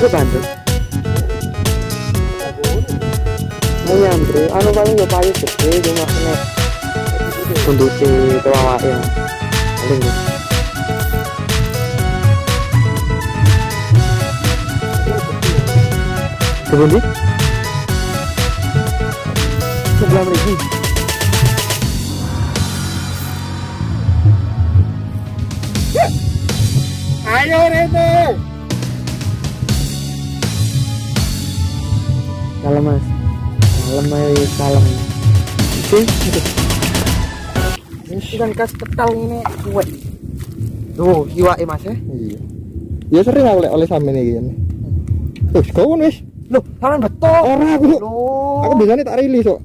Masuk Bandung. Nyambre, anu paling ya payu gede cuma kena kunduti itu awake. Paling gitu. Kemudian sebelah lagi. Ayo Rene. Kalem mas, kalem aja kalem. Ini kan kas ketal ini kue. Tuh, iwak mas ya? Iya. Ya sering oleh sampean iki. Terus kau wis. Loh, sampean betul. Ora aku. Loh. Aku biasanya tak rilis kok.